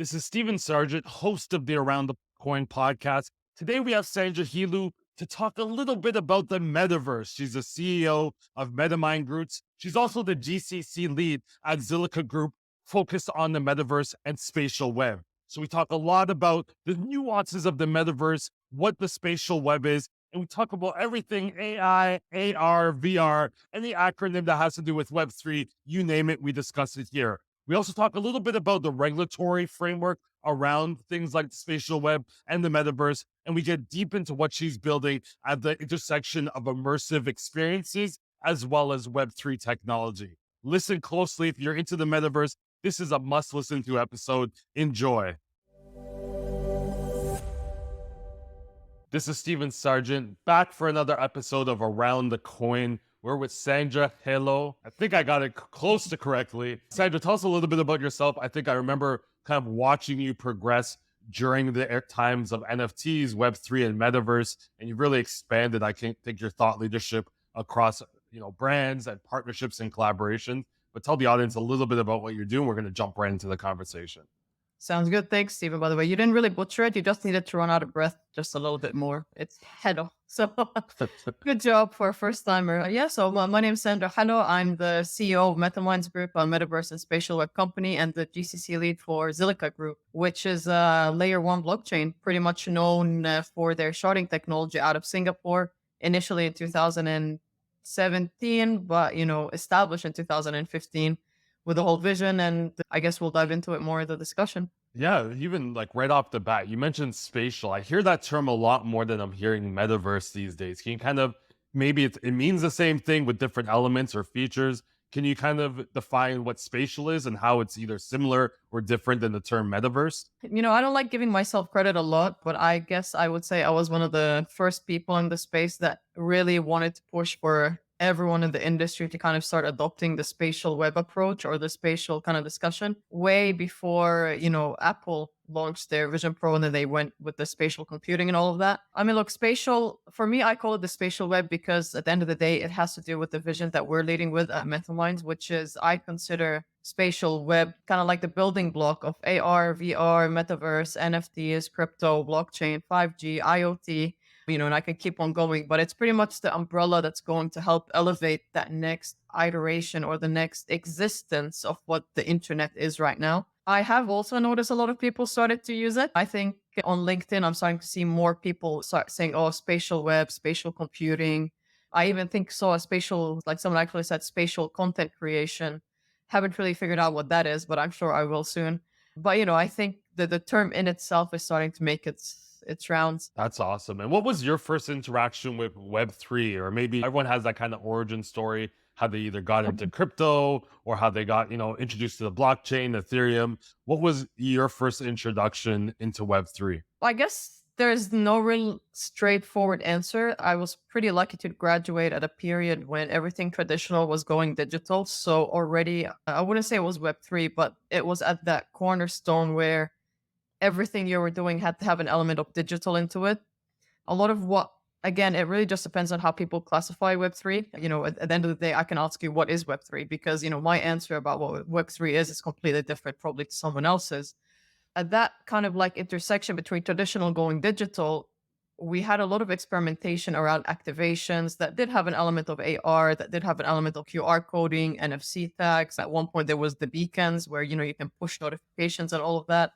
This is Steven Sargeant, host of the Around the Coin podcast. Today we have Sandra Helou to talk a little bit about the Metaverse. She's the CEO of MetaMinds Group. She's also the GCC lead at Zilliqa Group, focused on the Metaverse and spatial web. So we talk a lot about the nuances of the Metaverse, what the spatial web is, and we talk about everything AI, AR, VR, any acronym that has to do with Web3, you name it, we discuss it here. We also talk a little bit about the regulatory framework around things like the spatial web and the metaverse, and we get deep into what she's building at the intersection of immersive experiences as well as Web3 technology. Listen closely if you're into the metaverse. This is a must listen to episode. Enjoy. This is Steven Sargeant, back for another episode of Around the Coin. We're with Sandra Helou. I think I got it close to correctly. Sandra, tell us a little bit about yourself. I think I remember kind of watching you progress during the times of NFTs, Web3, and Metaverse, and you've really expanded, I think, your thought leadership across brands and partnerships and collaborations. But tell the audience a little bit about what you're doing. We're going to jump right into the conversation. Sounds good. Thanks, Stephen. By the way, you didn't really butcher it. You just needed to run out of breath just a little bit more. It's Helou. So good job for a first timer. So my name is Sandra Helou. I'm the CEO of MetaMinds Group, a Metaverse and spatial web company, and the GCC lead for Zilliqa Group, which is a layer one blockchain, pretty much known for their sharding technology out of Singapore, initially in 2017, but, established in 2015. With the whole vision, and I guess we'll dive into it more in the discussion. Yeah, even like right off the bat, you mentioned spatial. I hear that term a lot more than I'm hearing metaverse these days. Can you kind of, maybe it means the same thing with different elements or features. Can you kind of define what spatial is and how it's either similar or different than the term metaverse? I don't like giving myself credit a lot, but I guess I would say I was one of the first people in the space that really wanted to push for everyone in the industry to kind of start adopting the spatial web approach or the spatial kind of discussion way before, Apple launched their Vision Pro and then they went with the spatial computing and all of that. I mean, look, spatial, for me, I call it the spatial web because at the end of the day, it has to do with the vision that we're leading with at MetaMinds, which is I consider spatial web kind of like the building block of AR, VR, metaverse, NFTs, crypto, blockchain, 5G, IoT, and I can keep on going, but it's pretty much the umbrella that's going to help elevate that next iteration or the next existence of what the internet is right now. I have also noticed a lot of people started to use it. I think on LinkedIn, I'm starting to see more people start saying, oh, spatial web, spatial computing. I even think saw a spatial, like someone actually said spatial content creation. Haven't really figured out what that is, but I'm sure I will soon. But, I think that the term in itself is starting to make its rounds. That's awesome. And what was your first interaction with Web3? Or maybe everyone has that kind of origin story, how they either got into crypto or how they got, introduced to the blockchain, Ethereum. What was your first introduction into Web3? I guess there's no real straightforward answer. I was pretty lucky to graduate at a period when everything traditional was going digital. So already, I wouldn't say it was Web3, but it was at that cornerstone where everything you were doing had to have an element of digital into it. A lot of again, it really just depends on how people classify Web3. At the end of the day, I can ask you what is Web3 because, my answer about what Web3 is completely different probably to someone else's. At that kind of like intersection between traditional going digital, we had a lot of experimentation around activations that did have an element of AR, that did have an element of QR coding, NFC tags. At one point, there was the beacons where, you can push notifications and all of that.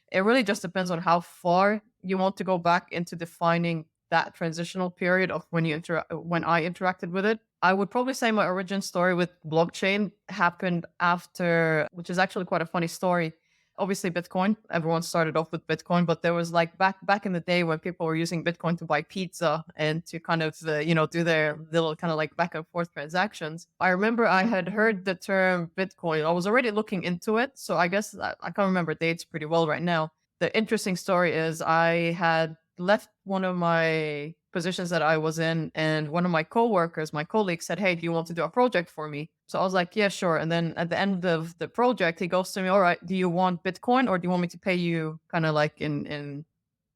It really just depends on how far you want to go back into defining that transitional period of when I interacted with it. I would probably say my origin story with blockchain happened after, which is actually quite a funny story. Obviously, Bitcoin. Everyone started off with Bitcoin, but there was like back in the day when people were using Bitcoin to buy pizza and to kind of do their little kind of like back and forth transactions. I remember I had heard the term Bitcoin. I was already looking into it, so I guess I can't remember dates pretty well right now. The interesting story is I had left one of my positions that I was in, and one of my coworkers, my colleague, said, "Hey, do you want to do a project for me?" So I was like, "Yeah, sure." And then at the end of the project, he goes to me, "All right, do you want Bitcoin or do you want me to pay you kind of like in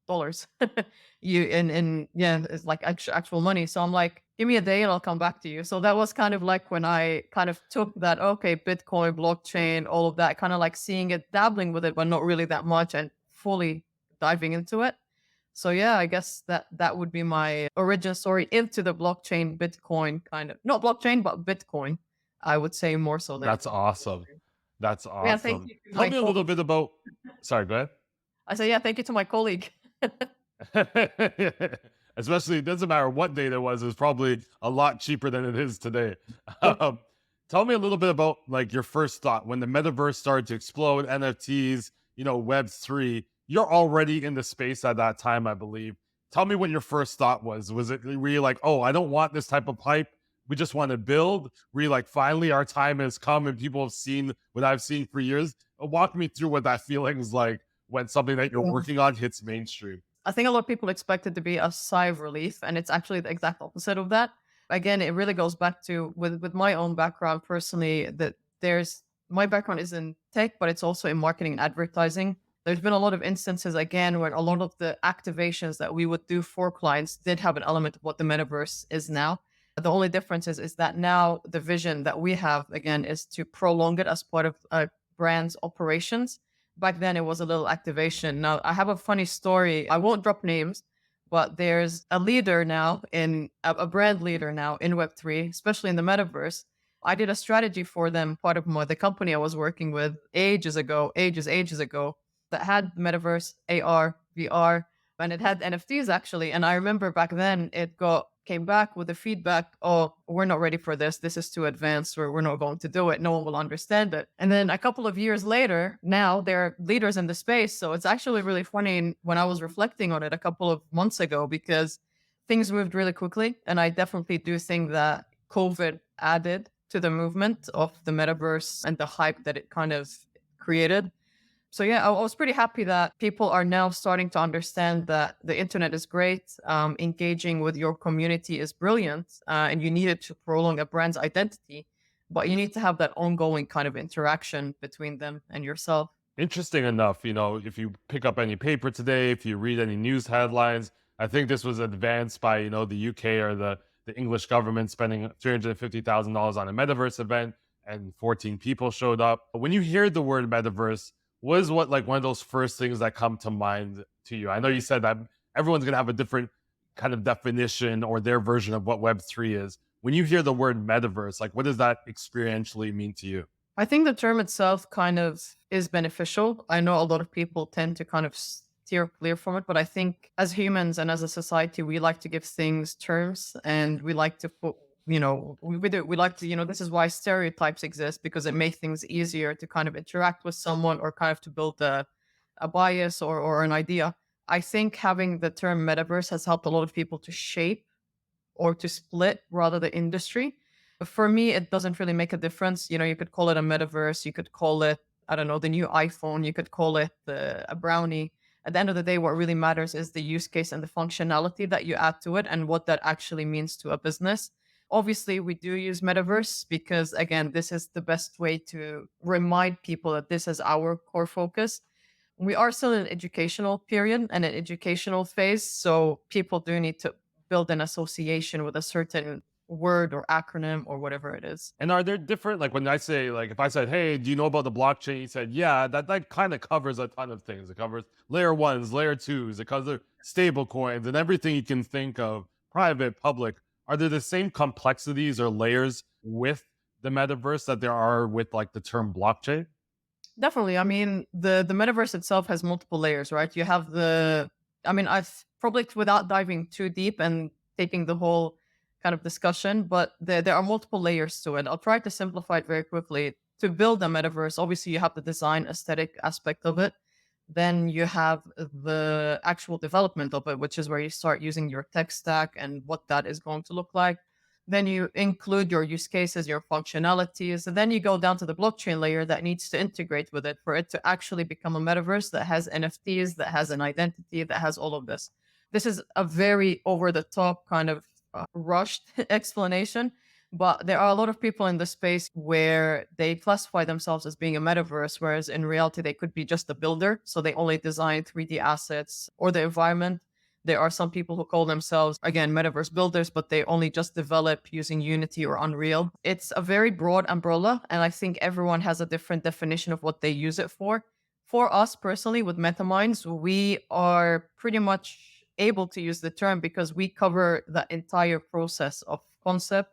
dollars?" Yeah, it's like actual money. So I'm like, give me a day and I'll come back to you. So that was kind of like when I kind of took that, okay, Bitcoin, blockchain, all of that, kind of like seeing it, dabbling with it, but not really that much and fully diving into it. So yeah, I guess that would be my origin story into the blockchain, Bitcoin kind of, not blockchain, but Bitcoin. I would say more so than That's awesome. blockchain. That's Yeah, thank awesome. you to Tell my me a little colleague. bit about. Sorry, go I say, yeah, thank you to my colleague. ahead. Especially, it doesn't matter what date it was probably a lot cheaper than it is today. Um, Tell me a little bit about like your first thought when the metaverse started to explode, NFTs, Web3. You're already in the space at that time, I believe. Tell me what your first thought was. Was it really like, oh, I don't want this type of hype? We just want to build. Were you like, finally, our time has come and people have seen what I've seen for years? Walk me through what that feeling is like when something that you're working on hits mainstream. I think a lot of people expect it to be a sigh of relief, and it's actually the exact opposite of that. Again, it really goes back to with my own background personally. That there's my background is in tech, but it's also in marketing and advertising. There's been a lot of instances again where a lot of the activations that we would do for clients did have an element of what the metaverse is now. The only difference is that now the vision that we have again is to prolong it as part of a brand's operations. Back then it was a little activation. Now I have a funny story. I won't drop names, but there's a leader now in a brand leader now in Web3, especially in the metaverse. I did a strategy for them, part of the company I was working with ages ago, that had metaverse, AR, VR, and it had NFTs actually. And I remember back then it got came back with the feedback, oh, we're not ready for this. This is too advanced, or we're not going to do it. No one will understand it. And then a couple of years later, now they're leaders in the space. So it's actually really funny when I was reflecting on it a couple of months ago because things moved really quickly. And I definitely do think that COVID added to the movement of the metaverse and the hype that it kind of created. So yeah, I was pretty happy that people are now starting to understand that the internet is great. Engaging with your community is brilliant, and you need it to prolong a brand's identity. But you need to have that ongoing kind of interaction between them and yourself. Interesting enough, if you pick up any paper today, if you read any news headlines, I think this was advanced by, the UK or the English government spending $350,000 on a metaverse event and 14 people showed up. When you hear the word metaverse, what is what like one of those first things that come to mind to you? I know you said that everyone's going to have a different kind of definition or their version of what Web3 is. When you hear the word metaverse, like what does that experientially mean to you? I think the term itself kind of is beneficial. I know a lot of people tend to kind of steer clear from it, but I think as humans and as a society, we like to give things terms and we like to put, we like to, this is why stereotypes exist because it makes things easier to kind of interact with someone or kind of to build a bias or an idea. I think having the term metaverse has helped a lot of people to shape or to split rather the industry. But for me, it doesn't really make a difference. You could call it a metaverse, you could call it, I don't know, the new iPhone, you could call it a brownie. At the end of the day, what really matters is the use case and the functionality that you add to it and what that actually means to a business. Obviously, we do use metaverse because, again, this is the best way to remind people that this is our core focus. We are still in an educational period and an educational phase. So people do need to build an association with a certain word or acronym or whatever it is. And are there different, like when I say, like if I said, hey, do you know about the blockchain? You said, yeah, that kind of covers a ton of things. It covers layer ones, layer twos, it covers stable coins and everything you can think of, private, public. Are there the same complexities or layers with the metaverse that there are with like the term blockchain? Definitely. I mean, the metaverse itself has multiple layers, right? You have I've probably without diving too deep and taking the whole kind of discussion, but there are multiple layers to it. I'll try to simplify it very quickly. To build a metaverse, obviously you have the design aesthetic aspect of it. Then you have the actual development of it, which is where you start using your tech stack and what that is going to look like. Then you include your use cases, your functionalities, and then you go down to the blockchain layer that needs to integrate with it for it to actually become a metaverse that has NFTs, that has an identity, that has all of this. This is a very over the top kind of rushed explanation, but there are a lot of people in the space where they classify themselves as being a metaverse, whereas in reality, they could be just a builder. So they only design 3D assets or the environment. There are some people who call themselves, again, metaverse builders, but they only just develop using Unity or Unreal. It's a very broad umbrella, and I think everyone has a different definition of what they use it for. For us personally, with MetaMinds, we are pretty much able to use the term because we cover the entire process of concept,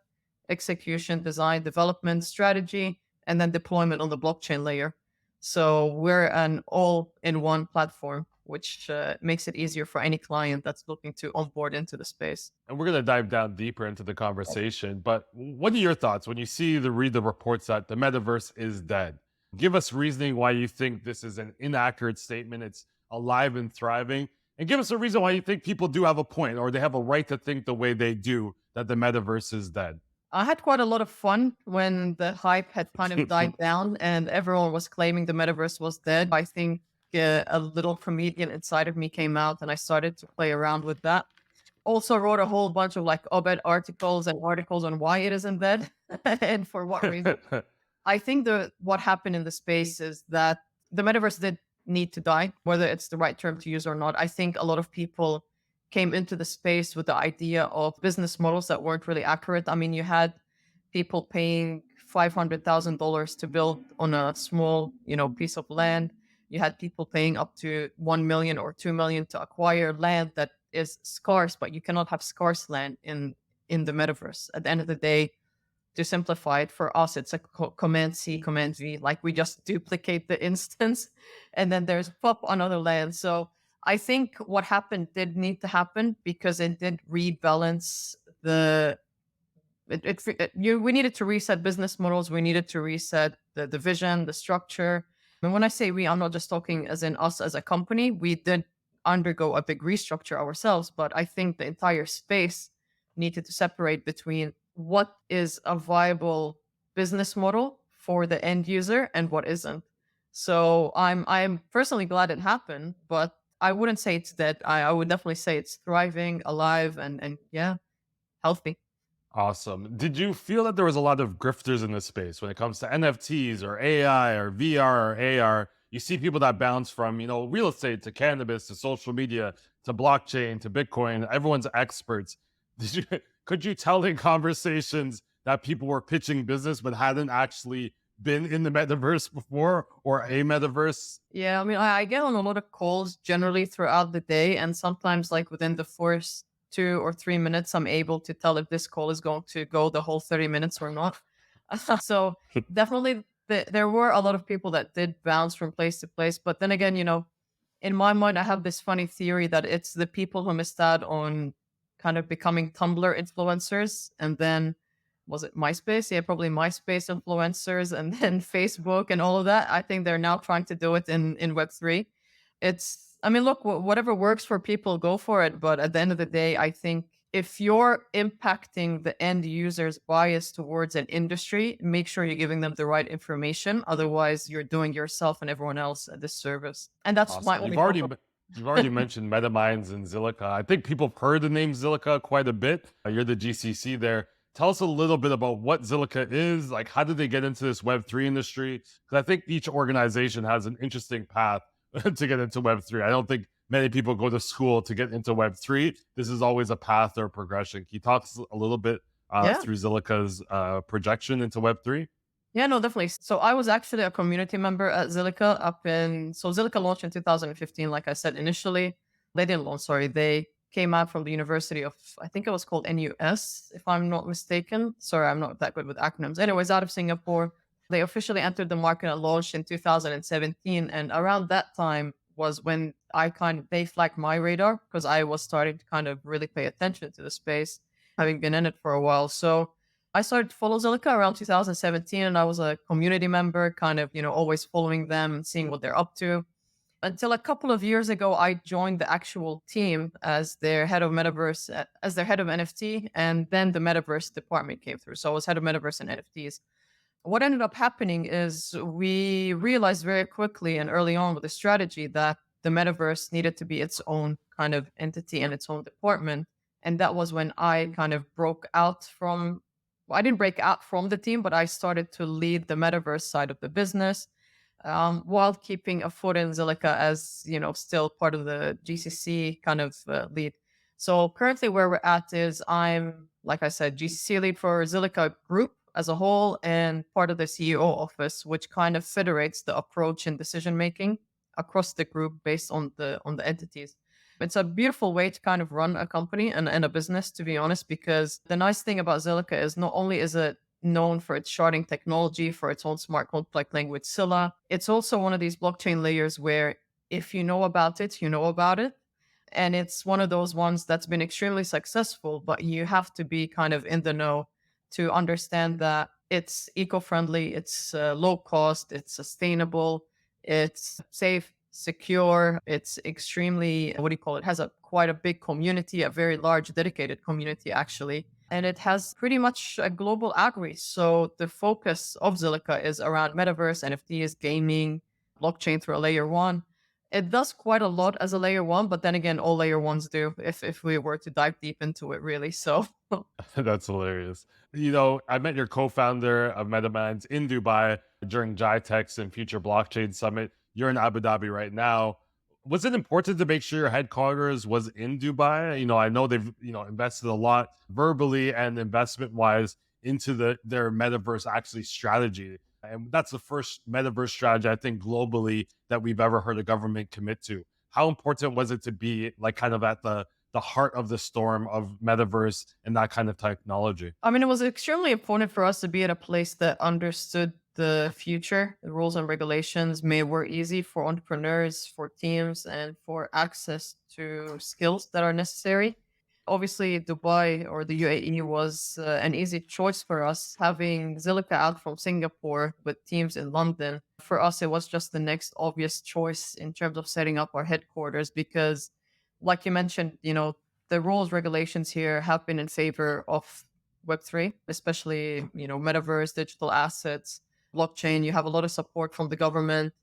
execution, design, development, strategy, and then deployment on the blockchain layer. So we're an all-in-one platform, which makes it easier for any client that's looking to onboard into the space. And we're going to dive down deeper into the conversation. But what are your thoughts when you read the reports that the metaverse is dead? Give us reasoning why you think this is an inaccurate statement. It's alive and thriving. And give us a reason why you think people do have a point or they have a right to think the way they do that the metaverse is dead. I had quite a lot of fun when the hype had kind of died down and everyone was claiming the metaverse was dead. I think a little comedian inside of me came out and I started to play around with that. Also wrote a whole bunch of like op-ed articles and articles on why it isn't dead and for what reason. I think what happened in the space is that the metaverse did need to die, whether it's the right term to use or not. I think a lot of people came into the space with the idea of business models that weren't really accurate. I mean, you had people paying $500,000 to build on a small, piece of land. You had people paying up to 1 million or 2 million to acquire land that is scarce, but you cannot have scarce land in the metaverse. At the end of the day, to simplify it for us, it's a command C, command V. Like we just duplicate the instance and then there's pop on other land. So I think what happened did need to happen because it did rebalance we needed to reset business models. We needed to reset the vision, the structure. And when I say we, I'm not just talking as in us as a company. We did undergo a big restructure ourselves, but I think the entire space needed to separate between what is a viable business model for the end user and what isn't. So I'm personally glad it happened, but I wouldn't say it's dead. I would definitely say it's thriving, alive, and yeah, healthy. Awesome. Did you feel that there was a lot of grifters in this space when it comes to NFTs or AI or VR or AR? You see people that bounce from, real estate to cannabis to social media to blockchain to Bitcoin. Everyone's experts. Could you tell in conversations that people were pitching business but hadn't actually been in the metaverse before or a metaverse? Yeah, I mean, I get on a lot of calls generally throughout the day, and sometimes like within the first 2 or 3 minutes, I'm able to tell if this call is going to go the whole 30 minutes or not. So definitely there were a lot of people that did bounce from place to place. But then again, in my mind, I have this funny theory that it's the people who missed out on kind of becoming Tumblr influencers. And then was it MySpace? Yeah, probably MySpace influencers and then Facebook and all of that. I think they're now trying to do it in Web3. I mean, look, whatever works for people, go for it. But at the end of the day, I think if you're impacting the end user's bias towards an industry, make sure you're giving them the right information. Otherwise, you're doing yourself and everyone else a disservice. And that's my Awesome. only You've already mentioned MetaMinds and Zilliqa. I think people have heard the name Zilliqa quite a bit. You're the GCC there. Tell us a little bit about what Zilliqa is. Like, how did they get into this Web3 industry? Because I think each organization has an interesting path to get into Web3. I don't think many people go to school to get into Web3. This is always a path or progression. Can you talk a little bit Yeah. through Zilliqa's projection into Web3? Yeah, no, definitely. So I was actually a community member at Zilliqa so Zilliqa launched in 2015, like I said initially. They didn't launch, sorry. They came out from the University of, I think it was called NUS, if I'm not mistaken. Sorry, I'm not that good with acronyms. Anyways, out of Singapore. They officially entered the market and launched in 2017. And around that time was when they flagged my radar because I was starting to kind of really pay attention to the space, having been in it for a while. So I started to follow Zilliqa around 2017 and I was a community member, kind of, always following them and seeing what they're up to. Until a couple of years ago, I joined the actual team as their head of Metaverse, as their head of NFT, and then the Metaverse department came through. So I was head of Metaverse and NFTs. What ended up happening is we realized very quickly and early on with the strategy that the metaverse needed to be its own kind of entity and its own department. And that was when I kind of I didn't break out from the team, but I started to lead the metaverse side of the business while keeping a foot in Zilliqa as, still part of the GCC kind of lead. So currently where we're at is I'm, like I said, GCC lead for Zilliqa Group as a whole and part of the CEO office, which kind of federates the approach and decision making across the group based on the entities. It's a beautiful way to kind of run a company and a business, to be honest, because the nice thing about Zilliqa is not only is it known for its sharding technology, for its own smart contract language, Scylla, it's also one of these blockchain layers where if you know about it, you know about it. And it's one of those ones that's been extremely successful, but you have to be kind of in the know to understand that it's eco-friendly, it's low cost, it's sustainable, it's safe, secure, it's extremely, what do you call it, has a quite a big community, a very large dedicated community actually. And it has pretty much a global agri. So the focus of Zilliqa is around metaverse, NFTs, gaming, blockchain through a layer one. It does quite a lot as a layer one, but then again, all layer ones do if we were to dive deep into it, really. So That's hilarious. I met your co-founder of MetaMinds in Dubai during GITEX and Future Blockchain Summit. You're in Abu Dhabi right now. Was it important to make sure your headquarters was in Dubai? I know they've, invested a lot verbally and investment wise into their metaverse actually strategy. And that's the first metaverse strategy, I think, globally that we've ever heard a government commit to. How important was it to be like kind of at the heart of the storm of metaverse and that kind of technology? I mean, it was extremely important for us to be at a place that understood the future, the rules and regulations were easy for entrepreneurs, for teams, and for access to skills that are necessary. Obviously, Dubai or the UAE was an easy choice for us. Having Zilliqa out from Singapore with teams in London, for us, it was just the next obvious choice in terms of setting up our headquarters because, like you mentioned, the rules regulations here have been in favor of Web3, especially, metaverse, digital assets, blockchain. You have a lot of support from the government.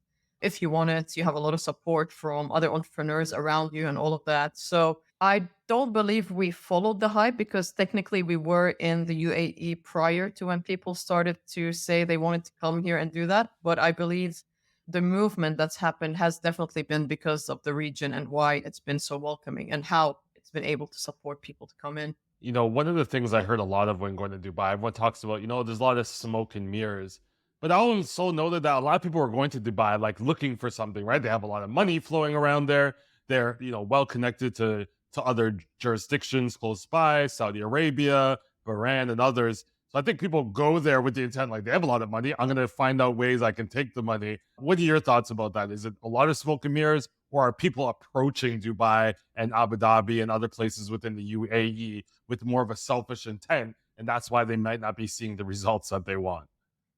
If you want it, you have a lot of support from other entrepreneurs around you and all of that. So I don't believe we followed the hype because technically we were in the UAE prior to when people started to say they wanted to come here and do that. But I believe the movement that's happened has definitely been because of the region and why it's been so welcoming and how it's been able to support people to come in. One of the things I heard a lot of when going to Dubai, everyone talks about, there's a lot of smoke and mirrors. But I also noted that a lot of people are going to Dubai like looking for something, right? They have a lot of money flowing around there. They're, well connected to other jurisdictions close by, Saudi Arabia, Bahrain, and others. So I think people go there with the intent like they have a lot of money. I'm going to find out ways I can take the money. What are your thoughts about that? Is it a lot of smoke and mirrors, or are people approaching Dubai and Abu Dhabi and other places within the UAE with more of a selfish intent, and that's why they might not be seeing the results that they want?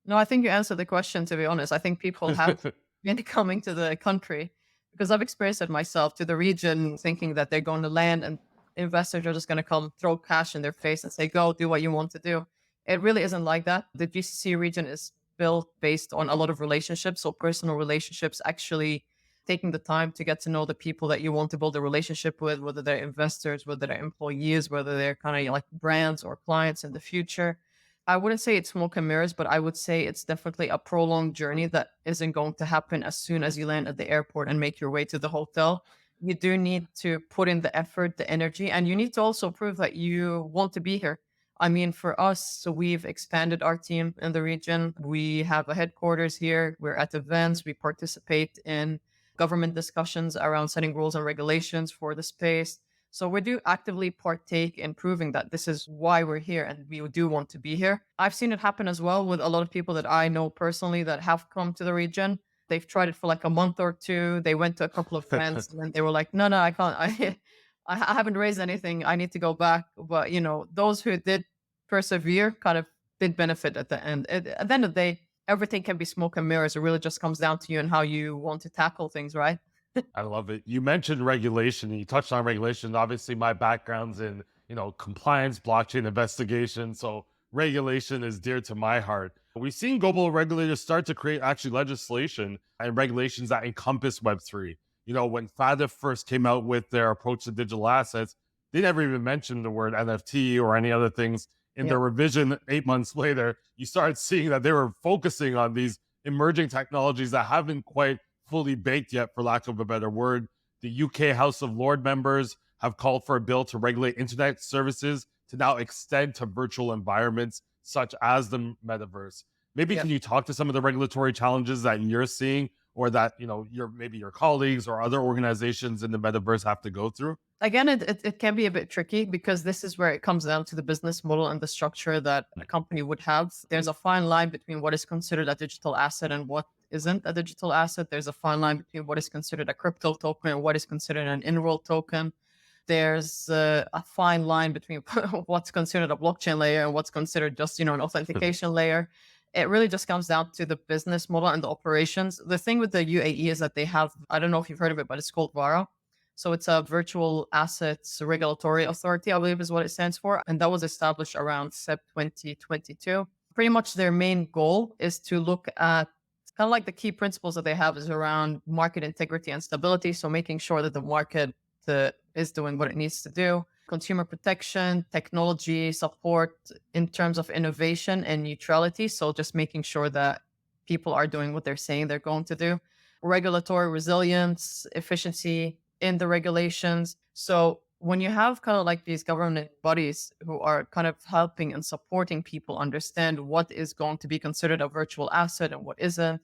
No, I think you answered the question, to be honest. I think people have been coming to the country because I've experienced it myself to the region thinking that they're going to land and investors are just going to come throw cash in their face and say, go do what you want to do. It really isn't like that. The GCC region is built based on a lot of relationships. So personal relationships, actually taking the time to get to know the people that you want to build a relationship with, whether they're investors, whether they're employees, whether they're kind of like brands or clients in the future. I wouldn't say it's smoke and mirrors, but I would say it's definitely a prolonged journey that isn't going to happen as soon as you land at the airport and make your way to the hotel. You do need to put in the effort, the energy, and you need to also prove that you want to be here. I mean, for us, so we've expanded our team in the region. We have a headquarters here. We're at events. We participate in government discussions around setting rules and regulations for the space. So we do actively partake in proving that this is why we're here and we do want to be here. I've seen it happen as well with a lot of people that I know personally that have come to the region. They've tried it for like a month or two. They went to a couple of events and then they were like, no, I can't. I haven't raised anything. I need to go back. But, those who did persevere kind of did benefit at the end. At the end of the day, everything can be smoke and mirrors. It really just comes down to you and how you want to tackle things, right? I love it. You mentioned regulation and you touched on regulation. Obviously, my background's in, compliance, blockchain investigation. So regulation is dear to my heart. We've seen global regulators start to create actually legislation and regulations that encompass Web3. When FATF first came out with their approach to digital assets, they never even mentioned the word NFT or any other things. In Yeah. their revision 8 months later, you started seeing that they were focusing on these emerging technologies that haven't quite fully baked yet, for lack of a better word. The UK House of Lord members have called for a bill to regulate internet services to now extend to virtual environments such as the metaverse. Maybe Yeah. can you talk to some of the regulatory challenges that you're seeing or that, your maybe your colleagues or other organizations in the metaverse have to go through? Again, it can be a bit tricky because this is where it comes down to the business model and the structure that a company would have. There's a fine line between what is considered a digital asset and what isn't a digital asset. There's a fine line between what is considered a crypto token and what is considered an in-world token. There's a fine line between what's considered a blockchain layer and what's considered just, an authentication layer. It really just comes down to the business model and the operations. The thing with the UAE is that they have, I don't know if you've heard of it, but it's called VARA. So it's a virtual assets regulatory authority, I believe is what it stands for. And that was established around Sep 2022. Pretty much their main goal is to look at kind of like the key principles that they have is around market integrity and stability. So making sure that the market is doing what it needs to do, consumer protection, technology support in terms of innovation and neutrality. So just making sure that people are doing what they're saying they're going to do, regulatory resilience, efficiency in the regulations. So when you have kind of like these government bodies who are kind of helping and supporting people understand what is going to be considered a virtual asset and what isn't,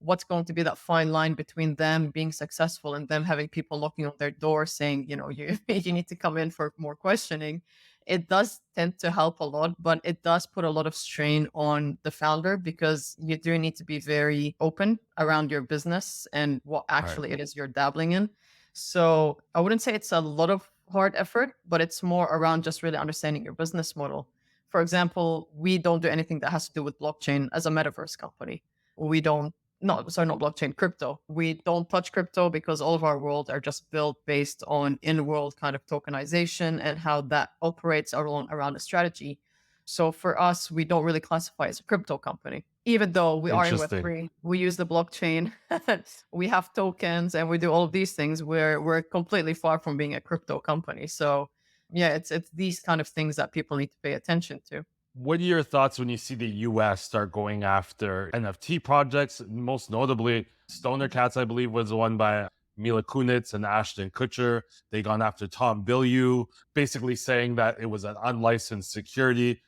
what's going to be that fine line between them being successful and them having people knocking on their door saying, you you need to come in for more questioning. It does tend to help a lot, but it does put a lot of strain on the founder because you do need to be very open around your business and what Right. actually it is you're dabbling in. So I wouldn't say it's a lot of hard effort, but it's more around just really understanding your business model. For example, we don't do anything that has to do with blockchain as a metaverse company. We don't no, sorry, not blockchain, crypto. We don't touch crypto because all of our worlds are just built based on in-world kind of tokenization and how that operates around a strategy. So for us, we don't really classify as a crypto company, even though we are in Interesting. Web3. We use the blockchain, we have tokens, and we do all of these things. We're completely far from being a crypto company. So yeah, it's these kind of things that people need to pay attention to. What are your thoughts when you see the US start going after NFT projects? Most notably, Stoner Cats, I believe, was one by Mila Kunitz and Ashton Kutcher. They gone after Tom Bilyeu, basically saying that it was an unlicensed security.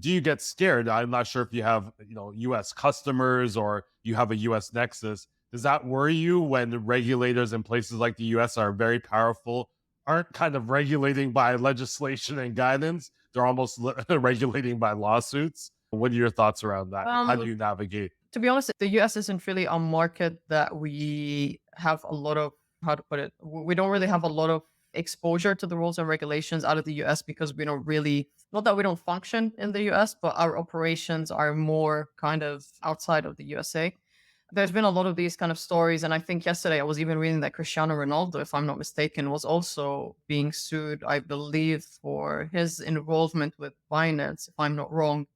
Do you get scared? I'm not sure if you have, US customers or you have a US nexus. Does that worry you when the regulators in places like the US are very powerful, aren't kind of regulating by legislation and guidance? They're almost regulating by lawsuits. What are your thoughts around that? How do Um, you navigate? to be honest, the US isn't really a market that we have a lot of, how to put it, we don't really have a lot of exposure to the rules and regulations out of the US because we don't really, not that we don't function in the US, but our operations are more kind of outside of the USA. There's been a lot of these kind of stories. And I think yesterday I was even reading that Cristiano Ronaldo, if I'm not mistaken, was also being sued, I believe, for his involvement with Binance, if I'm not wrong,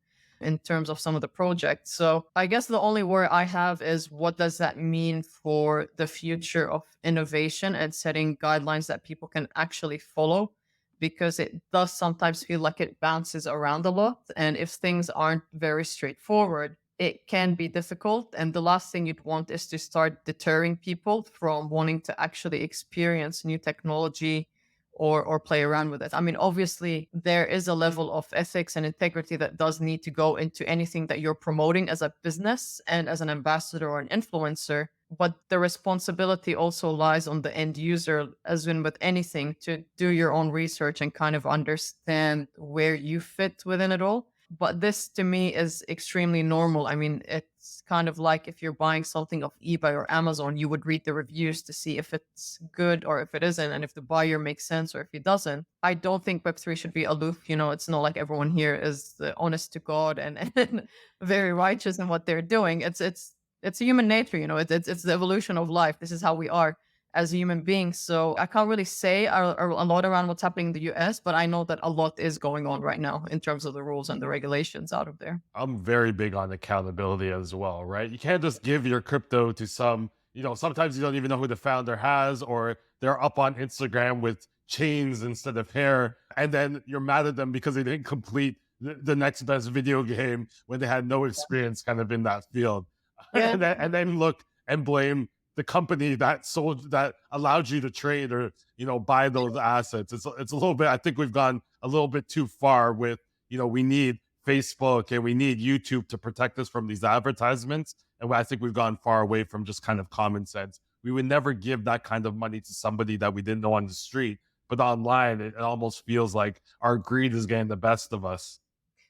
in terms of some of the projects. So I guess the only worry I have is what does that mean for the future of innovation and setting guidelines that people can actually follow? Because it does sometimes feel like it bounces around a lot. And if things aren't very straightforward, it can be difficult. And the last thing you'd want is to start deterring people from wanting to actually experience new technology or play around with it. I mean, obviously, there is a level of ethics and integrity that does need to go into anything that you're promoting as a business and as an ambassador or an influencer. But the responsibility also lies on the end user, as in with anything, to do your own research and kind of understand where you fit within it all. But this to me is extremely normal. I mean, it's kind of like if you're buying something off eBay or Amazon, you would read the reviews to see if it's good or if it isn't, and if the buyer makes sense or if he doesn't. I don't think Web3 should be aloof. It's not like everyone here is honest to God and very righteous in what they're doing. It's human nature. It's the evolution of life. This is how we are as human beings. So I can't really say a lot around what's happening in the US, but I know that a lot is going on right now in terms of the rules and the regulations out of there. I'm very big on accountability as well, right? You can't just give your crypto to sometimes you don't even know who the founder has, or they're up on Instagram with chains instead of hair. And then you're mad at them because they didn't complete the next best video game when they had no experience kind of in that field. Yeah. And then look and blame the company that sold that allowed you to trade or buy those assets. It's a little bit. I think we've gone a little bit too far with we need Facebook and we need YouTube to protect us from these advertisements, and I think we've gone far away from just kind of common sense. We would never give that kind of money to somebody that we didn't know on the street, but online it almost feels like our greed is getting the best of us.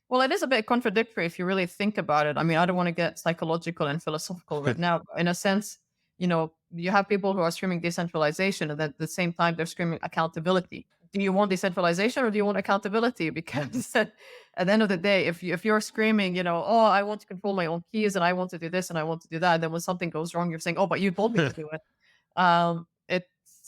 Well, it is a bit contradictory if you really think about it. I mean, I don't want to get psychological and philosophical right now. But in a sense, you have people who are screaming decentralization, and at the same time, they're screaming accountability. Do you want decentralization or do you want accountability? Because at the end of the day, if you're screaming, oh, I want to control my own keys and I want to do this and I want to do that, and then when something goes wrong, you're saying, oh, but you told me to do it.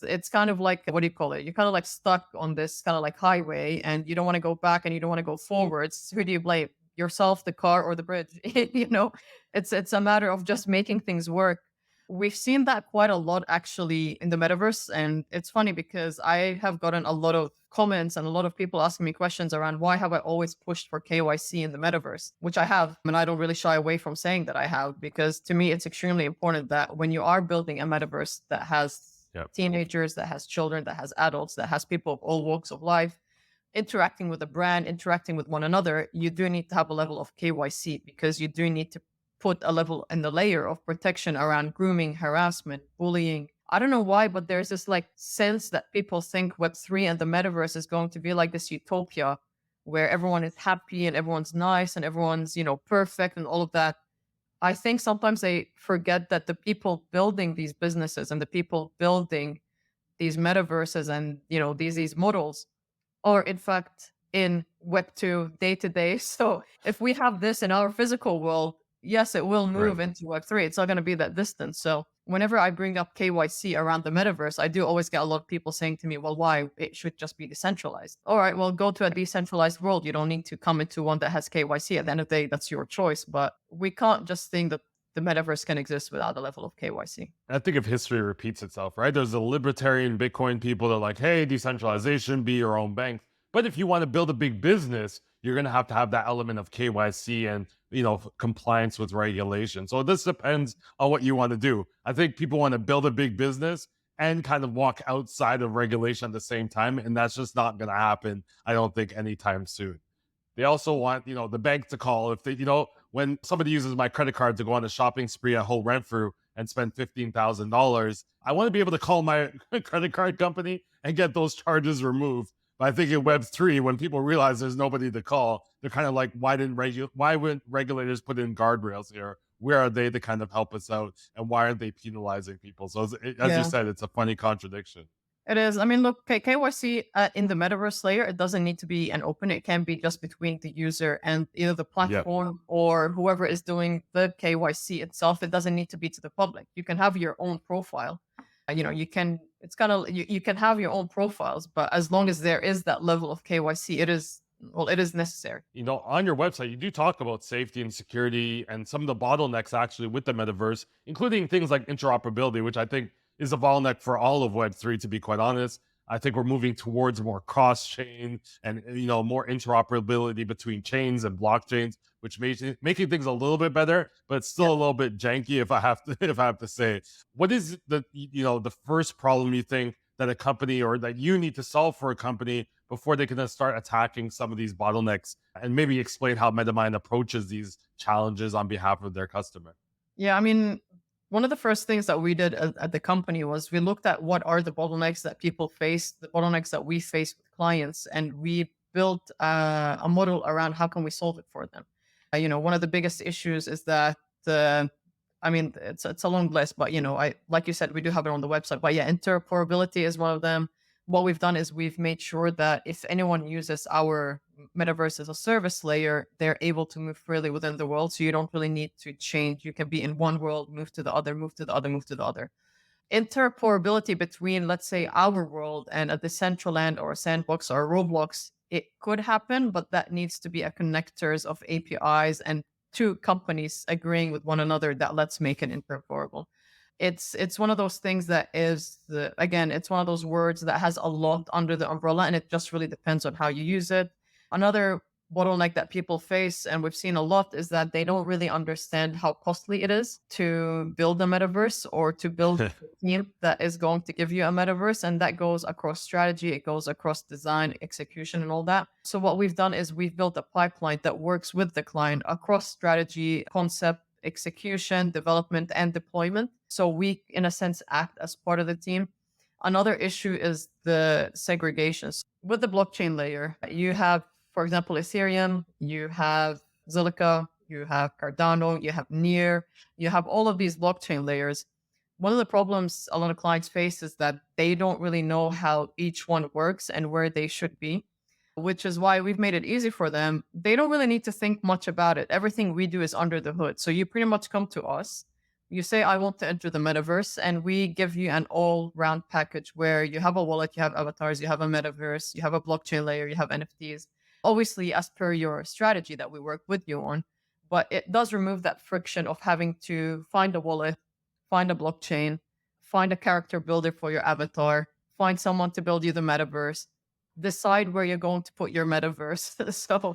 It's kind of like, what do you call it? You're kind of like stuck on this kind of like highway, and you don't want to go back and you don't want to go forwards. Who do you blame? Yourself, the car, or the bridge? It's a matter of just making things work. We've seen that quite a lot actually in the metaverse, and it's funny because I have gotten a lot of comments and a lot of people asking me questions around why have I always pushed for KYC in the metaverse, which I have, and I don't really shy away from saying that I have, because to me it's extremely important that when you are building a metaverse that has Yep. teenagers, that has children, that has adults, that has people of all walks of life interacting with the brand, interacting with one another, you do need to have a level of KYC, because you do need to put a level and the layer of protection around grooming, harassment, bullying. I don't know why, but there's this like sense that people think Web3 and the metaverse is going to be like this utopia where everyone is happy and everyone's nice and everyone's, perfect and all of that. I think sometimes they forget that the people building these businesses and the people building these metaverses and these models are in fact in Web 2 day to day. So if we have this in our physical world, yes, it will Right. move into Web 3. It's not going to be that distant. So whenever I bring up KYC around the metaverse, I do always get a lot of people saying to me, well, why? It should just be decentralized. All right, well, go to a decentralized world. You don't need to come into one that has KYC. At the end of the day, that's your choice. But we can't just think that the metaverse can exist without a level of KYC. I think if history repeats itself, right? There's the libertarian Bitcoin people that are like, hey, decentralization, be your own bank. But if you want to build a big business, you're going to have that element of KYC and, compliance with regulation. So this depends on what you want to do. I think people want to build a big business and kind of walk outside of regulation at the same time. And that's just not going to happen, I don't think, anytime soon. They also want, the bank to call if they, when somebody uses my credit card to go on a shopping spree at Whole Renfrew and spend $15,000, I want to be able to call my credit card company and get those charges removed. But I think in Web3, when people realize there's nobody to call, they're kind of like, why wouldn't regulators put in guardrails here? Where are they to kind of help us out? And why aren't they penalizing people? So as you Yeah. said, it's a funny contradiction. It is. I mean, look, KYC in the metaverse layer, it doesn't need to be an open. It can be just between the user and either the Yep. platform or whoever is doing the KYC itself. It doesn't need to be to the public. You can have your own profile. You can. It's kind of you can have your own profiles, but as long as there is that level of KYC, it is necessary. On your website, you do talk about safety and security and some of the bottlenecks actually with the metaverse, including things like interoperability, which I think is a bottleneck for all of Web3, to be quite honest. I think we're moving towards more cross chain and, more interoperability between chains and blockchains, which makes making things a little bit better, but it's still a little bit janky if I have to if I have to say. What is the first problem you think that a company or that you need to solve for a company before they can then start attacking some of these bottlenecks, and maybe explain how MetaMind approaches these challenges on behalf of their customer? Yeah, I mean, one of the first things that we did at the company was we looked at what are the bottlenecks that people face, the bottlenecks that we face with clients, and we built a model around how can we solve it for them. One of the biggest issues is that I mean, it's a long list, but I like you said, we do have it on the website. But yeah, interoperability is one of them. What we've done is we've made sure that if anyone uses our metaverse as a service layer, they're able to move freely within the world. So you don't really need to change. You can be in one world, move to the other, move to the other, move to the other. Interoperability between, let's say, our world and a Decentraland or a Sandbox or a Roblox, it could happen, but that needs to be a connectors of APIs and two companies agreeing with one another that let's make it interoperable. It's one of those things that is again, it's one of those words that has a lot under the umbrella, and it just really depends on how you use it. Another bottleneck that people face, and we've seen a lot, is that they don't really understand how costly it is to build a metaverse or to build a team that is going to give you a metaverse. And that goes across strategy, it goes across design, execution, and all that. So what we've done is we've built a pipeline that works with the client across strategy, concept, execution, development, and deployment. So we, in a sense, act as part of the team. Another issue is the segregations. With the blockchain layer, you have, for example, Ethereum, you have Zilliqa, you have Cardano, you have Near, you have all of these blockchain layers. One of the problems a lot of clients face is that they don't really know how each one works and where they should be, which is why we've made it easy for them. They don't really need to think much about it. Everything we do is under the hood. So you pretty much come to us. You say, I want to enter the metaverse, and we give you an all round package where you have a wallet, you have avatars, you have a metaverse, you have a blockchain layer, you have NFTs, obviously, as per your strategy that we work with you on. But it does remove that friction of having to find a wallet, find a blockchain, find a character builder for your avatar, find someone to build you the metaverse, decide where you're going to put your metaverse. So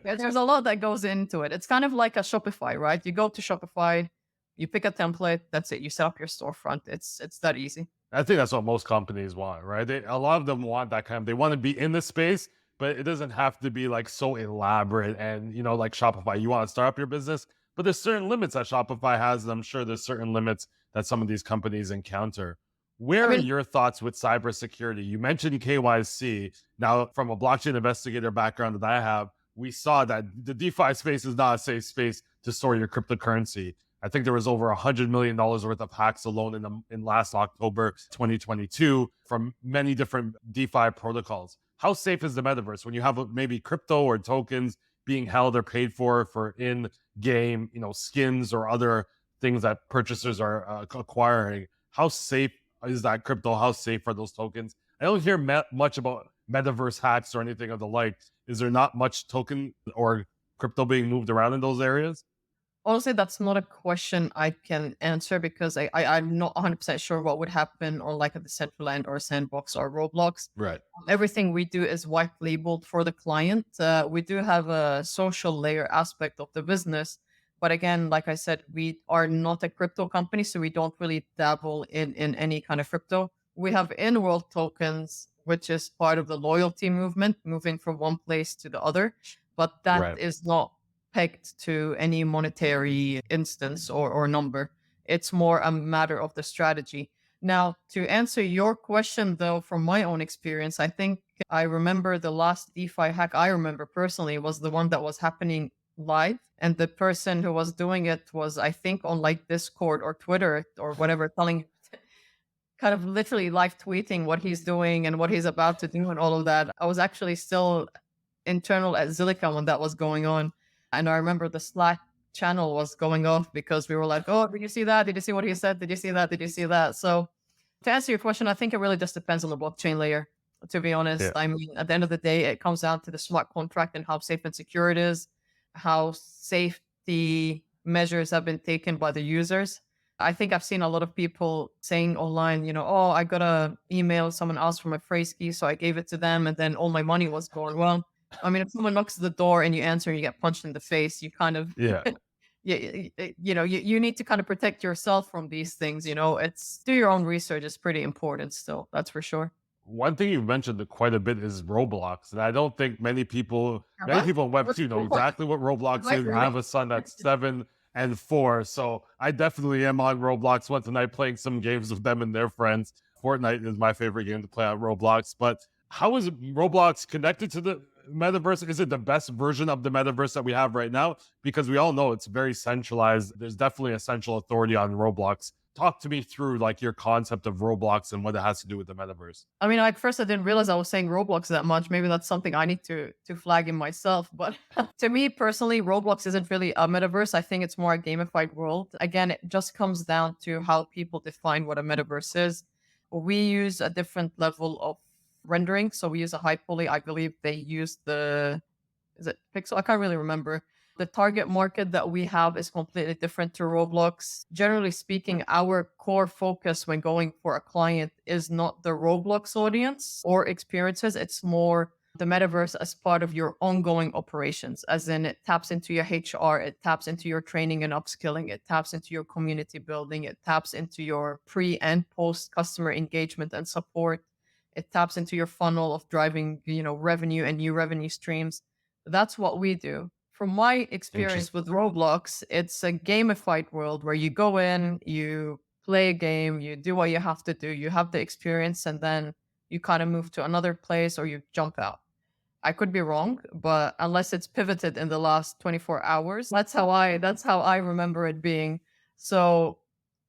there's a lot that goes into it. It's kind of like a Shopify, right? You go to Shopify, you pick a template, that's it. You set up your storefront. It's that easy. I think that's what most companies want, right? A lot of them want that they want to be in the space, but it doesn't have to be like so elaborate. And, like Shopify, you want to start up your business, but there's certain limits that Shopify has. And I'm sure there's certain limits that some of these companies encounter. I Where are mean, your thoughts with cybersecurity? You mentioned KYC. Now, from a blockchain investigator background that I have, we saw that the DeFi space is not a safe space to store your cryptocurrency. I think there was over $100 million worth of hacks alone in last October 2022 from many different DeFi protocols. How safe is the metaverse when you have maybe crypto or tokens being held or paid for in-game, skins or other things that purchasers are acquiring? How safe is that crypto? How safe are those tokens? I don't hear much about metaverse hacks or anything of the like. Is there not much token or crypto being moved around in those areas? honestly, that's not a question I can answer because I'm not 100% sure what would happen on like a Decentraland or a Sandbox or Roblox. Right. Everything we do is white labeled for the client. We do have a social layer aspect of the business. But again, like I said, we are not a crypto company, so we don't really dabble in any kind of crypto. We have in-world tokens, which is part of the loyalty movement, moving from one place to the other. But that Right. is not pegged to any monetary instance or number. It's more a matter of the strategy. Now, to answer your question, though, from my own experience, I think I remember the last DeFi hack I remember personally was the one that was happening live. And the person who was doing it was, I think, on like Discord or Twitter or whatever, telling kind of literally live tweeting what he's doing and what he's about to do and all of that. I was actually still internal at Zilliqa when that was going on. And I remember the Slack channel was going off because we were like, oh, did you see that? Did you see what he said? Did you see that? Did you see that? So to answer your question, I think it really just depends on the blockchain layer, to be honest. Yeah. I mean, at the end of the day, it comes down to the smart contract and how safe and secure it is, how safety measures have been taken by the users. I think I've seen a lot of people saying online, oh, I got a email, someone asked for my phrase key, so I gave it to them, and then all my money was gone. Well, I mean, if someone knocks at the door and you answer and you get punched in the face, you kind of, Yeah. you need to kind of protect yourself from these things. It's do your own research is pretty important still. That's for sure. One thing you've mentioned quite a bit is Roblox, and I don't think many people in Web What's 2 know Roblox? exactly what Roblox Like, is. I have a son that's 7 and 4, so I definitely am on Roblox once a night playing some games with them and their friends. Fortnite is my favorite game to play on Roblox, but how is Roblox connected to the metaverse? Is it the best version of the metaverse that we have right now? Because we all know it's very centralized. There's definitely a central authority on Roblox. Talk to me through like your concept of Roblox and what it has to do with the metaverse. I mean, at first I didn't realize I was saying Roblox that much. Maybe that's something I need to flag in myself. But to me personally, Roblox isn't really a metaverse. I think it's more a gamified world. Again, it just comes down to how people define what a metaverse is. We use a different level of rendering. So we use a high poly. I believe they use the is it pixel? I can't really remember. The target market that we have is completely different to Roblox. Generally speaking, our core focus when going for a client is not the Roblox audience or experiences. It's more the metaverse as part of your ongoing operations, as in it taps into your HR, it taps into your training and upskilling, it taps into your community building, it taps into your pre and post customer engagement and support, it taps into your funnel of driving, revenue and new revenue streams. That's what we do. From my experience Interesting. with Roblox, it's a gamified world where you go in, you play a game, you do what you have to do, you have the experience, and then you kind of move to another place or you jump out. I could be wrong, but unless it's pivoted in the last 24 hours, that's how I remember it being. So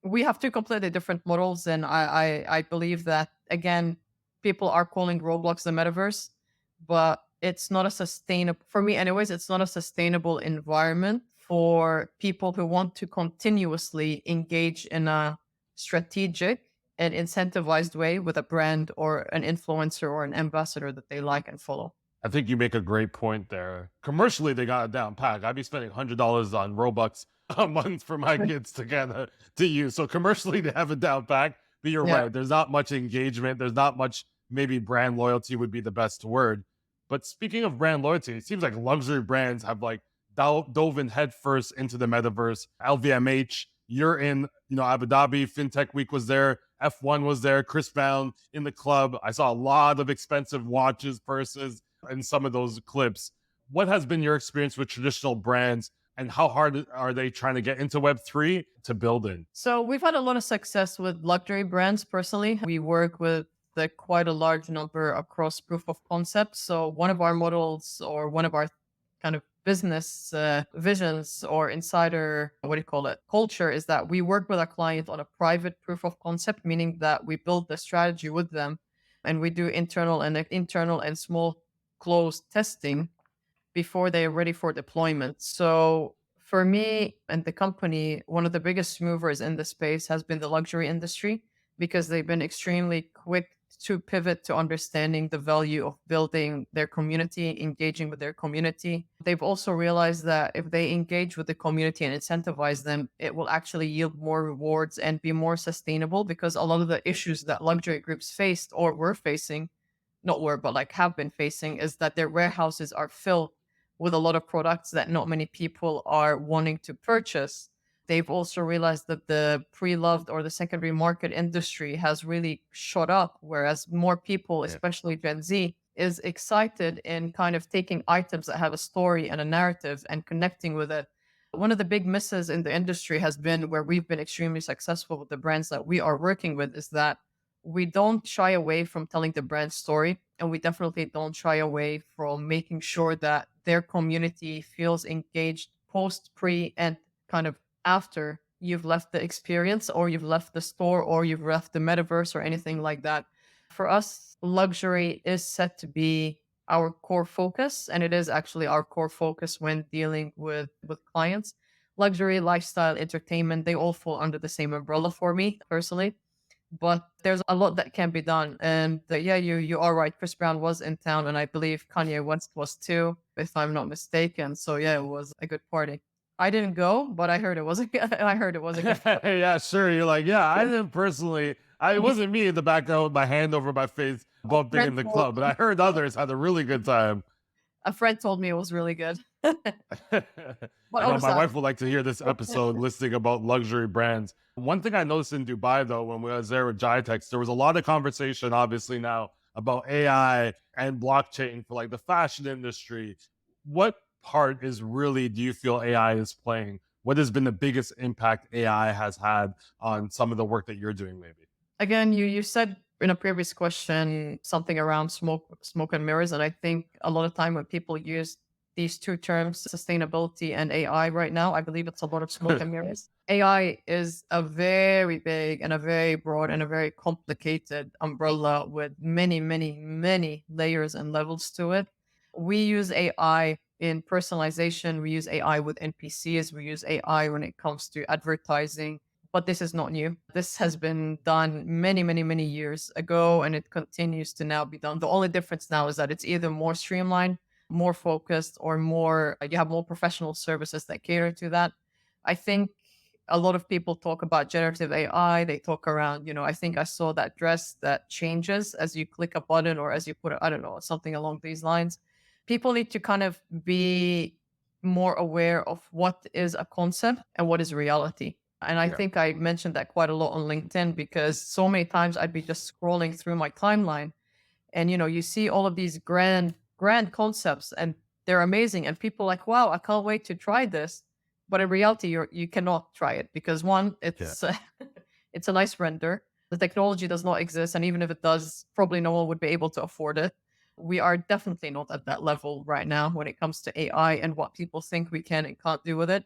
we have two completely different models, and I believe that again, people are calling Roblox the metaverse, but it's not a sustainable for me anyways, it's not a sustainable environment for people who want to continuously engage in a strategic and incentivized way with a brand or an influencer or an ambassador that they like and follow. I think you make a great point there. Commercially, they got it down pat. I'd be spending $100 on Robux a month for my kids to get to use. So commercially, they have it down pat. But you're Yeah. right. There's not much engagement. There's not much. Maybe brand loyalty would be the best word. But speaking of brand loyalty, it seems like luxury brands have like dove in headfirst into the metaverse. LVMH, you're in. Abu Dhabi FinTech Week was there. F1 was there. Chris Brown in the club. I saw a lot of expensive watches, purses in some of those clips. What has been your experience with traditional brands and how hard are they trying to get into Web3 to build in? So we've had a lot of success with luxury brands personally. We work with quite a large number across proof of concept. So one of our models or one of our kind of business visions or insider, what do you call it, culture is that we work with a client on a private proof of concept, meaning that we build the strategy with them and we do internal and small closed testing before they are ready for deployment. So for me and the company, one of the biggest movers in the space has been the luxury industry because they've been extremely quick to pivot to understanding the value of building their community, engaging with their community. They've also realized that if they engage with the community and incentivize them, it will actually yield more rewards and be more sustainable because a lot of the issues that luxury groups faced or were facing, not were, but like have been facing, is that their warehouses are filled with a lot of products that not many people are wanting to purchase. They've also realized that the pre-loved or the secondary market industry has really shot up, whereas more people, Yeah. especially Gen Z, is excited in kind of taking items that have a story and a narrative and connecting with it. One of the big misses in the industry has been where we've been extremely successful with the brands that we are working with is that we don't shy away from telling the brand story. And we definitely don't shy away from making sure that their community feels engaged post, pre, and kind of after you've left the experience or you've left the store or you've left the metaverse or anything like that. For us, luxury is set to be our core focus, and it is actually our core focus when dealing with clients. Luxury, lifestyle, entertainment, they all fall under the same umbrella for me personally. But there's a lot that can be done. And yeah, you are right. Chris Brown was in town, and I believe Kanye West was too, if I'm not mistaken. So yeah, it was a good party. I didn't go, but I heard it was I heard it was a good party. Yeah, sure. You're like, yeah, I didn't personally. It wasn't me in the background with my hand over my face A bumping friend in the told club, but I heard others had a really good time. a friend told me it was really good. But I know all my aside, wife would like to hear this episode listing about luxury brands. One thing I noticed in Dubai, though, when we was there with Jitex, there was a lot of conversation, obviously now, about AI and blockchain for like the fashion industry. What part is really do you feel AI is playing? What has been the biggest impact AI has had on some of the work that you're doing, maybe? again, you said in a previous question something around smoke and mirrors, and I think a lot of time when people use these two terms, sustainability and AI, right now, I believe it's a lot of smoke and mirrors. AI is a very big and a very broad and a very complicated umbrella with many, many, many layers and levels to it. We use AI in personalization. We use AI with NPCs. We use AI when it comes to advertising, but this is not new. This has been done many, many, many years ago, and it continues to now be done. The only difference now is that it's either more streamlined, more focused, or more, you have more professional services that cater to that. I think a lot of people talk about generative AI. They talk around, I think I saw that dress that changes as you click a button or as you put it, I don't know, something along these lines. People need to kind of be more aware of what is a concept and what is reality. And I Yeah. think I mentioned that quite a lot on LinkedIn because so many times I'd be just scrolling through my timeline and you see all of these grand concepts and they're amazing and people like, wow, I can't wait to try this. But in reality, you cannot try it because one, Yeah. it's it's a nice render. The technology does not exist, and even if it does, probably no one would be able to afford it. We are definitely not at that level right now when it comes to AI and what people think we can and can't do with it.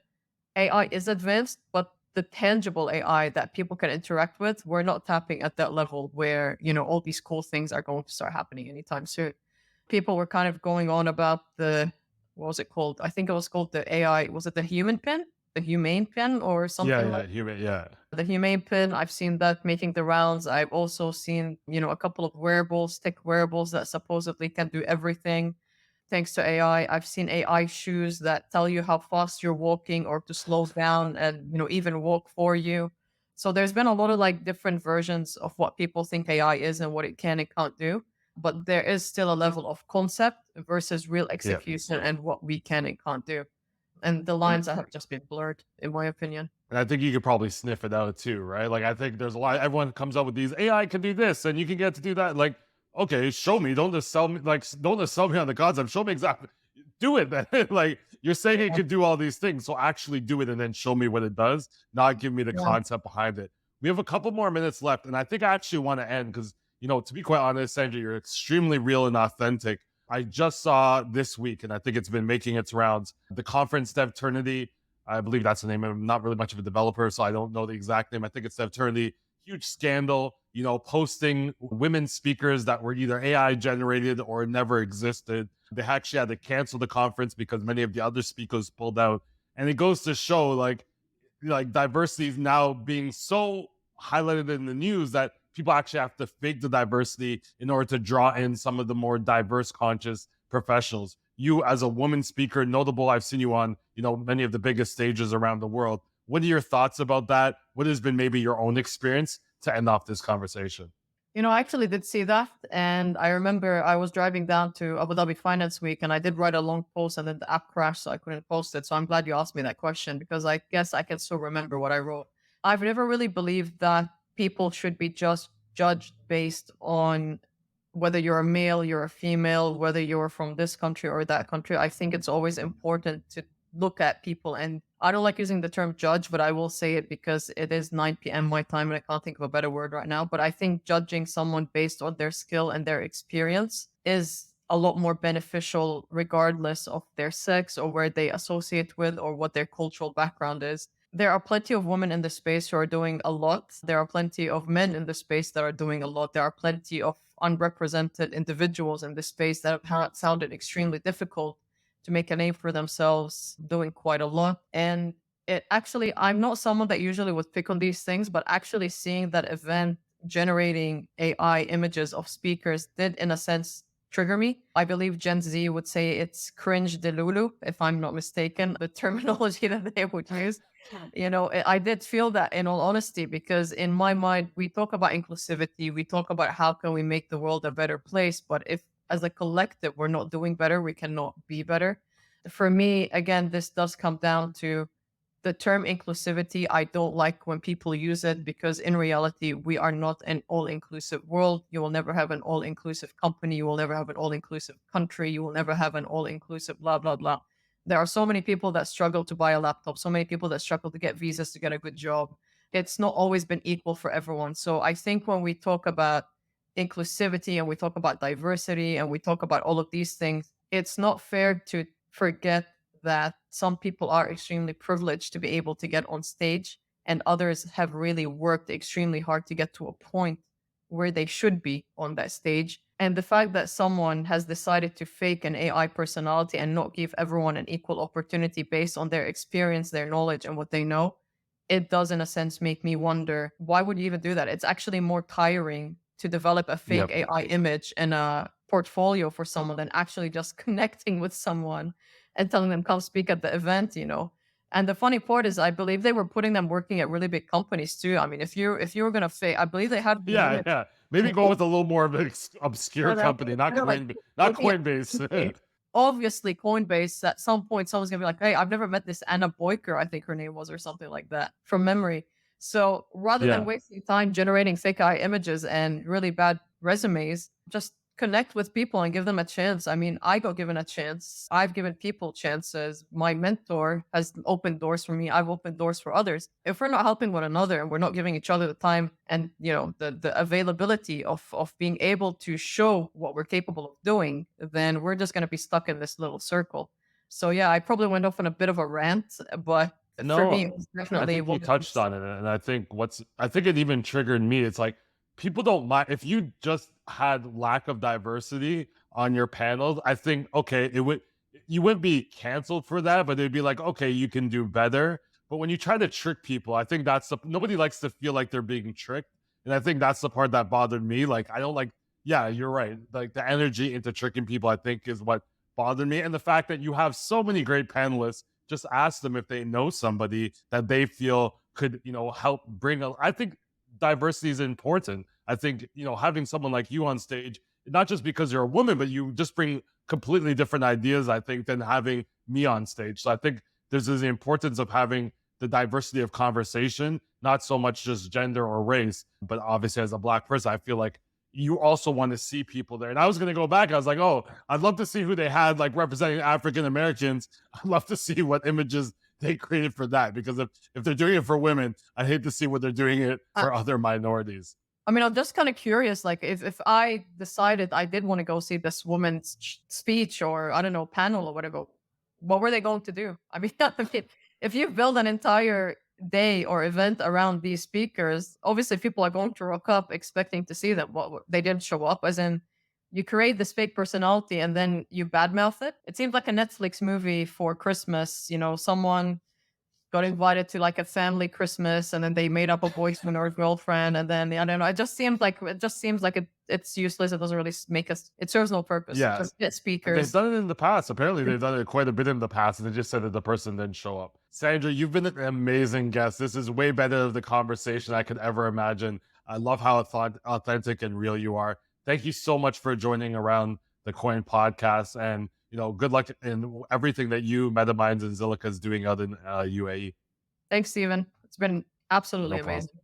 AI is advanced, but the tangible AI that people can interact with, we're not tapping at that level where, all these cool things are going to start happening anytime soon. People were kind of going on about what was it called? I think it was called the AI, was it the human pen? The humane pen or Yeah. something Yeah. like Human. Yeah. the humane pin. I've seen that making the rounds. I've also seen, a couple of wearables, tech wearables that supposedly can do everything thanks to AI. I've seen AI shoes that tell you how fast you're walking or to slow down and, even walk for you. So there's been a lot of like different versions of what people think AI is and what it can and can't do. But there is still a level of concept versus real Yeah. execution and what we can and can't do. And the And lines have just been blurred, in my opinion. And I think you could probably sniff it out too, right? Like I think there's a lot. Everyone comes up with these AI can do this, and you can get to do that. Like, okay, show me. Don't just sell me. Like, don't just sell me on the concept. Show me exactly. Do it then. Like you're saying it can do all these things, so actually do it and then show me what it does. Not give me the Yeah. concept behind it. We have a couple more minutes left, and I think I actually want to end because to be quite honest, Sandra, you're extremely real and authentic. I just saw this week, and I think it's been making its rounds. The conference Devternity, I believe that's the name. I'm not really much of a developer, so I don't know the exact name. I think it's Devternity. Huge scandal, posting women speakers that were either AI generated or never existed. They actually had to cancel the conference because many of the other speakers pulled out. And it goes to show like diversity is now being so highlighted in the news that people actually have to fake the diversity in order to draw in some of the more diverse conscious professionals. You as a woman speaker, notable, I've seen you on, many of the biggest stages around the world. What are your thoughts about that? What has been maybe your own experience to end off this conversation? I actually did see that. And I remember I was driving down to Abu Dhabi Finance Week and I did write a long post and then the app crashed, so I couldn't post it. So I'm glad you asked me that question because I guess I can still remember what I wrote. I've never really believed that people should be just judged based on whether you're a male, you're a female, whether you're from this country or that country. I think it's always important to look at people. And I don't like using the term judge, but I will say it because it is 9 p.m. my time and I can't think of a better word right now. But I think judging someone based on their skill and their experience is a lot more beneficial regardless of their sex or where they associate with or what their cultural background is. There are plenty of women in the space who are doing a lot. There are plenty of men in the space that are doing a lot. There are plenty of unrepresented individuals in the space that have sounded extremely difficult to make a name for themselves, doing quite a lot. And it actually, I'm not someone that usually would pick on these things, but actually seeing that event generating AI images of speakers did, in a sense, trigger me. I believe Gen Z would say it's cringe delulu, if I'm not mistaken, the terminology that they would use. I did feel that in all honesty, because in my mind, we talk about inclusivity, we talk about how can we make the world a better place, but if as a collective we're not doing better, we cannot be better. For me, again, this does come down to the term inclusivity. I don't like when people use it because in reality, we are not an all inclusive world. You will never have an all inclusive company. You will never have an all inclusive country. You will never have an all inclusive blah, blah, blah. There are so many people that struggle to buy a laptop, so many people that struggle to get visas to get a good job. It's not always been equal for everyone. So I think when we talk about inclusivity and we talk about diversity and we talk about all of these things, it's not fair to forget that some people are extremely privileged to be able to get on stage and others have really worked extremely hard to get to a point where they should be on that stage. And the fact that someone has decided to fake an AI personality and not give everyone an equal opportunity based on their experience, their knowledge, and what they know, it does, in a sense, make me wonder why would you even do that? It's actually more tiring to develop a fake Yep. AI image and a portfolio for someone than actually just connecting with someone and telling them, come speak at the event. And the funny part is, I believe they were putting them working at really big companies too. I mean, if you were gonna fake, I believe they had Yeah, limits. yeah. Maybe go with a little more of an obscure No, no, company, I know, like not working at Coinbase. obviously Coinbase. At some point, someone's gonna be like, "Hey, I've never met this Anna Boyker, I think her name was, or something like that, from memory." So rather than Yeah. wasting time generating fake eye images and really bad resumes, just connect with people and give them a chance. I mean, I got given a chance. I've given people chances. My mentor has opened doors for me. I've opened doors for others. If we're not helping one another and we're not giving each other the time and the availability of being able to show what we're capable of doing, then we're just gonna be stuck in this little circle. So yeah, I probably went off on a bit of a rant, but for me, No, it was I definitely think you one of touched those. on it, and I think it even triggered me. It's like people don't mind if you just had lack of diversity on your panels. I think okay, it would you wouldn't be canceled for that, but it'd be like okay, you can do better. But when you try to trick people, I think that's nobody likes to feel like they're being tricked, and I think that's the part that bothered me. Like I don't like. Yeah, you're right. Like the energy into tricking people, I think, is what bothered me, and the fact that you have so many great panelists just ask them if they know somebody that they feel could, help bring a I think diversity is important. I think, having someone like you on stage, not just because you're a woman, but you just bring completely different ideas, I think, than having me on stage. So I think there's the importance of having the diversity of conversation, not so much just gender or race, but obviously as a black person, I feel like you also want to see people there. And I was going to go back. I was like, oh, I'd love to see who they had like representing African Americans. I'd love to see what images they created for that because if they're doing it for women, I hate to see what they're doing it Uh, for other minorities. I mean, I'm just kind of curious. Like, if I decided I did want to go see this woman's speech or I don't know panel or whatever, what were they going to do? I mean, I mean, if you build an entire day or event around these speakers, obviously people are going to rock up expecting to see them. They didn't show up, as in you create this fake personality and then you badmouth it. It seems like a Netflix movie for Christmas. Someone got invited to like a family Christmas, and then they made up a boyfriend or a girlfriend, and then I don't know. It just seems like it's useless. It doesn't really make us. It serves no purpose. Yeah. Just get And they've speakers. done it in the past. Apparently, they've done it quite a bit in the past, and they just said that the person didn't show up. Sandra, you've been an amazing guest. This is way better of the conversation I could ever imagine. I love how authentic and real you are. Thank you so much for joining around the Coin podcast, and good luck in everything that you, MetaMinds, and Zilliqa is doing out in UAE. Thanks, Steven. It's been absolutely No problem. amazing.